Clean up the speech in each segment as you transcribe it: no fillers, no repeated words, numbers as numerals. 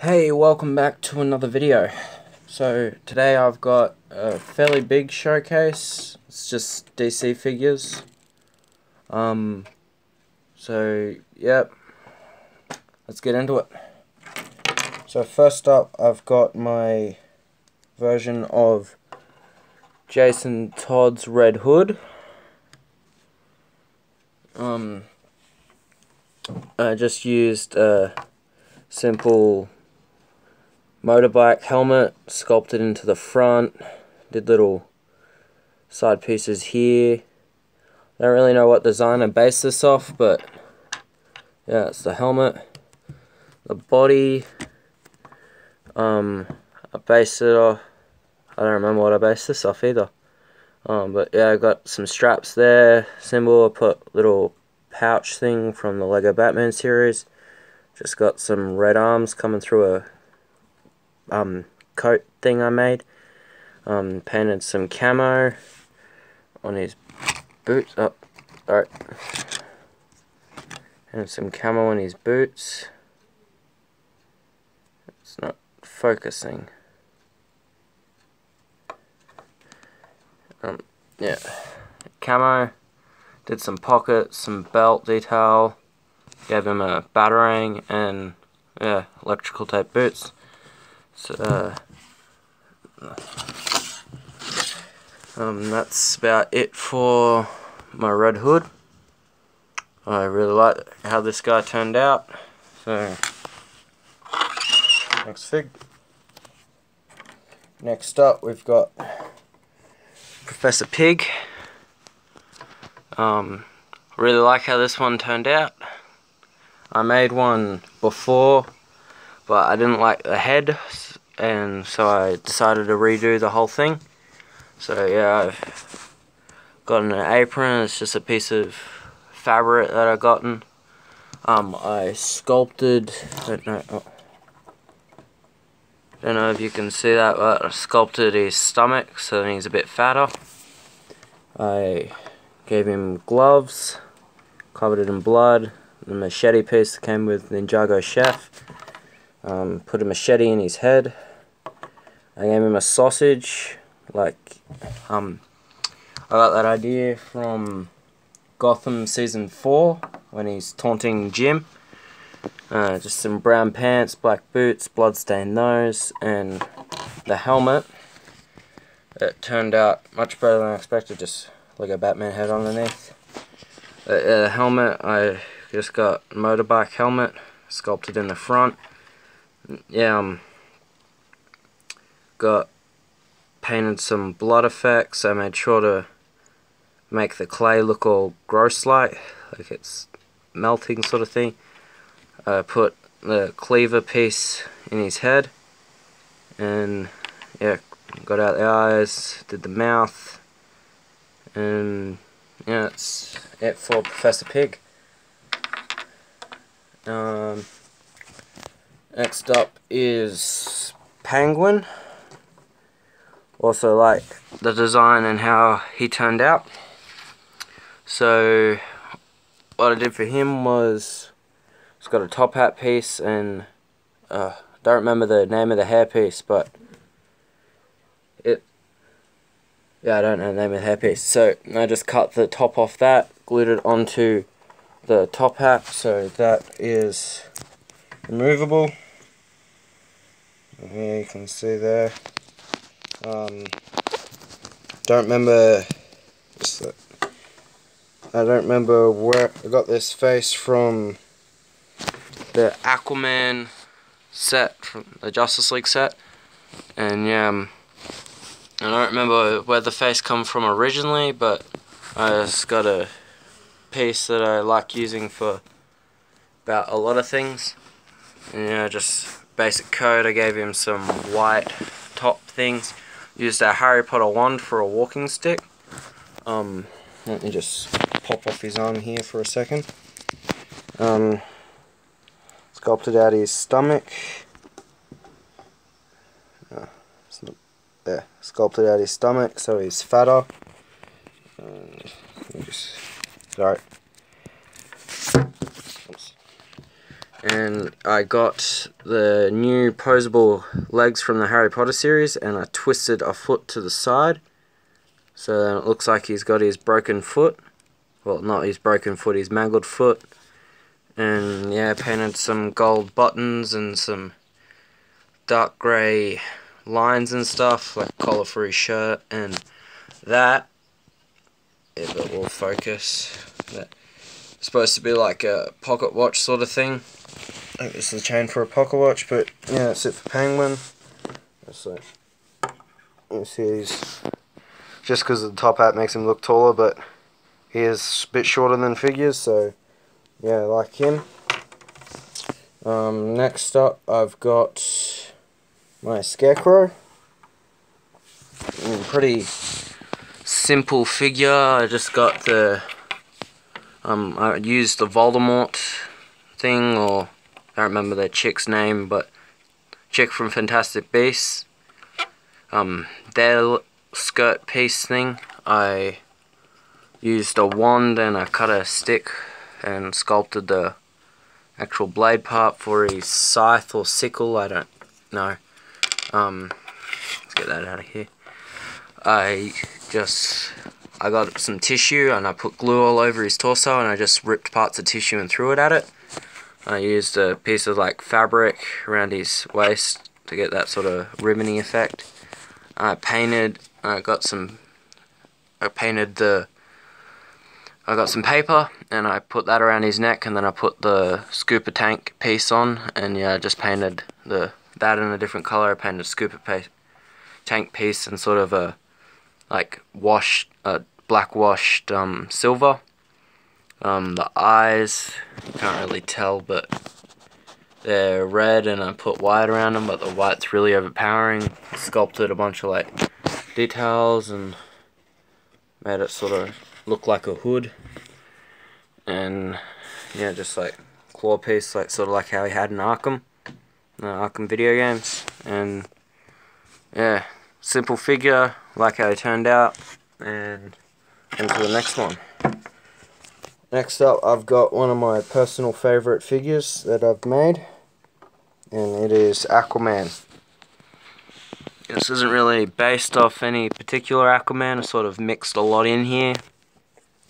Hey, welcome back to another video. So today I've got a fairly big showcase. It's just DC figures. So yep, let's get into it. So first up, I've got my version of Jason Todd's Red Hood. I just used a simple motorbike helmet, sculpted into the front, did little side pieces here. I don't really know what design I based this off, but yeah, it's the helmet. The body, I based it off, I don't remember what I based this off either. But yeah, I got some straps there, symbol, I put little pouch thing from the Lego Batman series. Just got some red arms coming through a coat thing I made. Painted some camo on his boots. Oh, alright. And some camo on his boots. It's not focusing. Yeah. Camo. Did some pockets, some belt detail. Gave him a batarang and yeah, electrical tape boots. So, that's about it for my Red Hood. I really like how this guy turned out. So, next fig. Next up, we've got Professor Pig. Really like how this one turned out. I made one before, but I didn't like the head, and so I decided to redo the whole thing. So yeah, I've gotten an apron. It's just a piece of fabric that I gotten. I sculpted, don't know if you can see that, but I sculpted his stomach so he's a bit fatter. I gave him gloves, covered it in blood, the machete piece that came with Ninjago Chef. Put a machete in his head. I gave him a sausage, like, I got that idea from Gotham Season 4, when he's taunting Jim. Just some brown pants, black boots, bloodstained nose, and the helmet. It turned out much better than I expected, just like a Batman head underneath. The helmet, I just got a motorbike helmet, sculpted in the front. Yeah, got painted some blood effects. I made sure to make the clay look all gross like it's melting sort of thing. I put the cleaver piece in his head, and yeah, got out the eyes, did the mouth, and yeah, that's it for Professor Pig. Next up is Penguin. Also like the design and how he turned out. So what I did for him was, it's got a top hat piece and don't remember the name of the hair piece, but I don't know the name of the hair piece. So I just cut the top off that, glued it onto the top hat, so that is removable. Here you can see there. Don't remember where I got this face from. The Aquaman set, from the Justice League set, and yeah, I don't remember where the face come from originally, but I just got a piece that I like using for about a lot of things. And yeah, just basic coat. I gave him some white top things. Used a Harry Potter wand for a walking stick. Let me just pop off his arm here for a second. Sculpted out his stomach. There, sculpted out his stomach so he's fatter. Sorry. Oops. And I got the new posable legs from the Harry Potter series, and I twisted a foot to the side, so then it looks like he's got his broken foot. Well, not his broken foot, his mangled foot. And yeah, painted some gold buttons and some dark grey lines and stuff, like collar for his shirt, and that, if it will focus, that's supposed to be like a pocket watch sort of thing. I think this is the chain for a pocket watch, but yeah, that's it for Penguin. So, you see he's, just because the top hat makes him look taller, but he is a bit shorter than figures, so yeah, I like him. Next up, I've got my Scarecrow. Pretty simple figure. I just got the I used the Voldemort thing, or I don't remember the chick's name, but chick from Fantastic Beasts. Their skirt piece thing, I used a wand and I cut a stick and sculpted the actual blade part for his scythe or sickle, I don't know. Let's get that out of here. I got some tissue and I put glue all over his torso, and I just ripped parts of tissue and threw it at it. I used a piece of like fabric around his waist to get that sort of ribbony effect. I got some paper and I put that around his neck, and then I put the scuba tank piece on, and yeah, I just painted that in a different color. I painted a scuba tank piece and sort of a black washed silver. The eyes, you can't really tell, but they're red, and I put white around them, but the white's really overpowering. Sculpted a bunch of like details and made it sort of look like a hood, and yeah, just like claw piece, like sort of like how he had in Arkham video games. And yeah, simple figure, like how he turned out. And into the next one. Next up, I've got one of my personal favourite figures that I've made, and it is Aquaman. This isn't really based off any particular Aquaman. I sort of mixed a lot in here.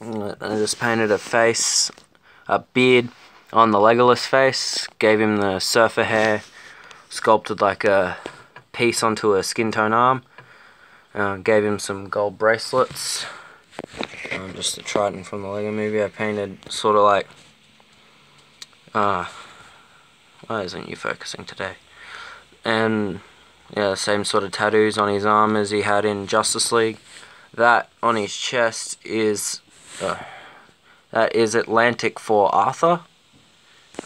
I just painted a face, a beard on the Legolas face, gave him the surfer hair, sculpted like a piece onto a skin tone arm, gave him some gold bracelets. Just a Trident from the Lego movie. I painted sort of like, why isn't you focusing today? And yeah, the same sort of tattoos on his arm as he had in Justice League. That on his chest is Atlantic for Arthur.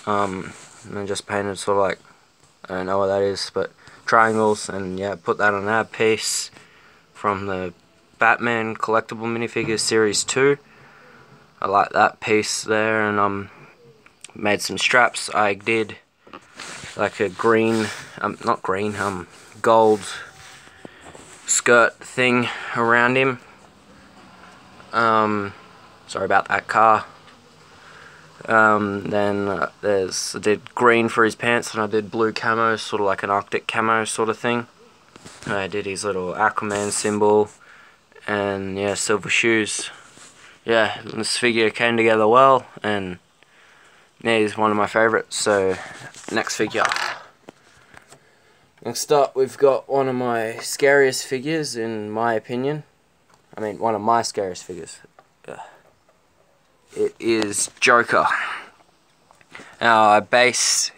And then just painted sort of like, I don't know what that is, but triangles, and yeah, put that on that piece from the Batman collectible minifigures series 2. I like that piece there, and made some straps. I did like a gold skirt thing around him. Sorry about that car. Then I did green for his pants, and I did blue camo, sort of like an Arctic camo sort of thing. I did his little Aquaman symbol, and yeah, silver shoes. Yeah, this figure came together well, and yeah, he's one of my favourites. So, next figure. Next up, we've got one of my scariest figures, in my opinion. I mean, one of my scariest figures. It is Joker. Now, I base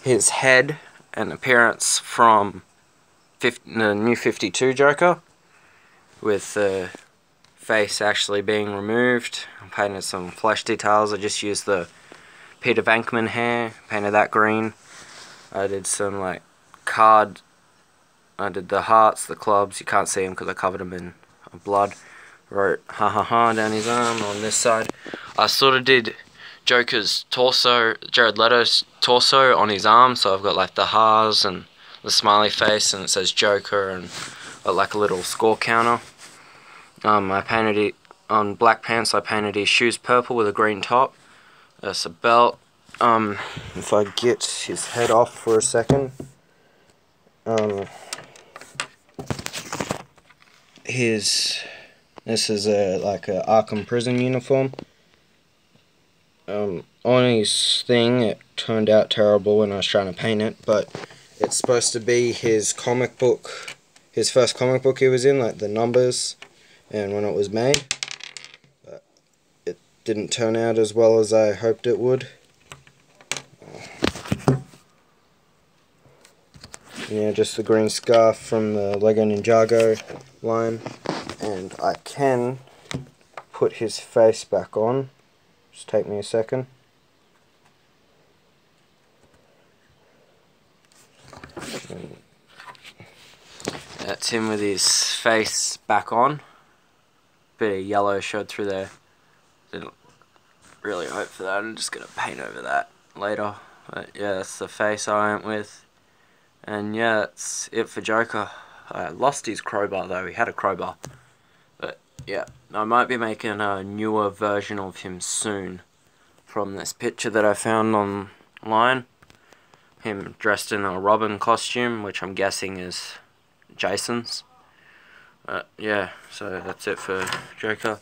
his head and appearance from the new 52 Joker, with the face actually being removed. I painted some flesh details. I just used the Peter Venkman hair, painted that green. I did some like I did the hearts, the clubs. You can't see them because I covered them in blood. Wrote ha ha ha down his arm on this side. I sort of did Joker's torso, Jared Leto's torso on his arm, so I've got like the ha's and the smiley face, and it says Joker, and like a little score counter. I painted it on black pants. I painted his shoes purple with a green top. There's a belt, if I get his head off for a second, this is like a Arkham prison uniform. On his thing, it turned out terrible when I was trying to paint it, but it's supposed to be his comic book, his first comic book he was in, like the numbers, and when it was made. But it didn't turn out as well as I hoped it would. Yeah, just the green scarf from the Lego Ninjago line, and I can put his face back on. Just take me a second. And that's him with his face back on. Bit of yellow showed through there. Didn't really hope for that. I'm just gonna paint over that later. But yeah, that's the face I went with. And yeah, that's it for Joker. I lost his crowbar though, he had a crowbar. But yeah, I might be making a newer version of him soon from this picture that I found online. Him dressed in a Robin costume, which I'm guessing is Jason's. Yeah, so that's it for Joker.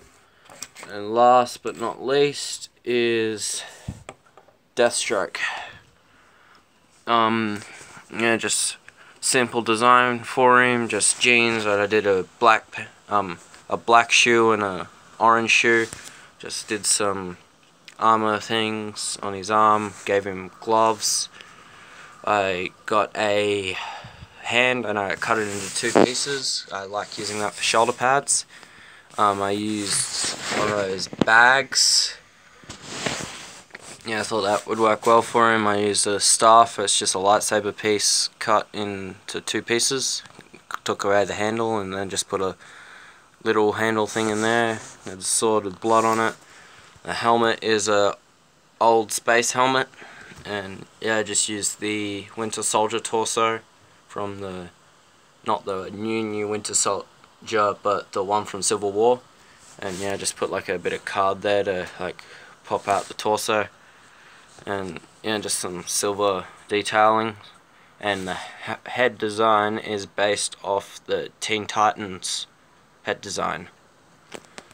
And last but not least is Deathstroke. Yeah, just simple design for him, just jeans. I did a black shoe and a orange shoe. Just did some armor things on his arm, gave him gloves. I got a hand and I cut it into 2 pieces. I like using that for shoulder pads. I used one of those bags. Yeah, I thought that would work well for him. I used a staff. It's just a lightsaber piece cut into 2 pieces. Took away the handle and then just put a little handle thing in there. There's a sword with blood on it. The helmet is a old space helmet. And yeah, I just used the Winter Soldier torso from the, not the new Winter Soldier, but the one from Civil War. And yeah, just put like a bit of card there to like pop out the torso. And yeah, just some silver detailing. And the head design is based off the Teen Titans head design.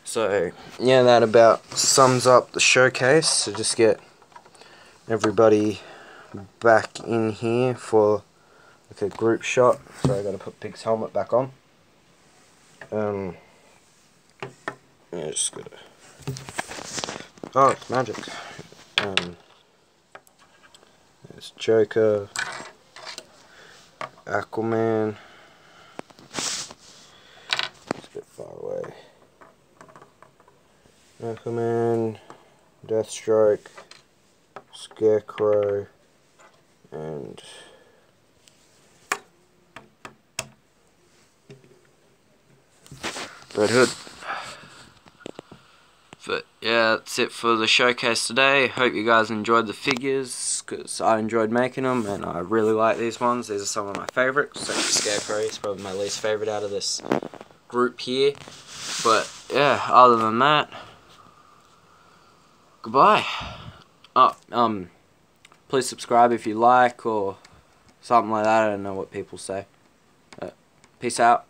So yeah, that about sums up the showcase. So just get everybody back in here for like a group shot. So I gotta put Pig's helmet back on. Yeah, just gotta. Oh, it's magic. There's Joker, Aquaman. It's a bit far away. Aquaman, Deathstroke, Scarecrow, and Red Hood. But yeah, that's it for the showcase today. Hope you guys enjoyed the figures, because I enjoyed making them and I really like these ones. These are some of my favourites. Except for Scarecrow, he's probably my least favourite out of this group here. But yeah, other than that, goodbye. Please subscribe if you like, or something like that. I don't know what people say. Peace out.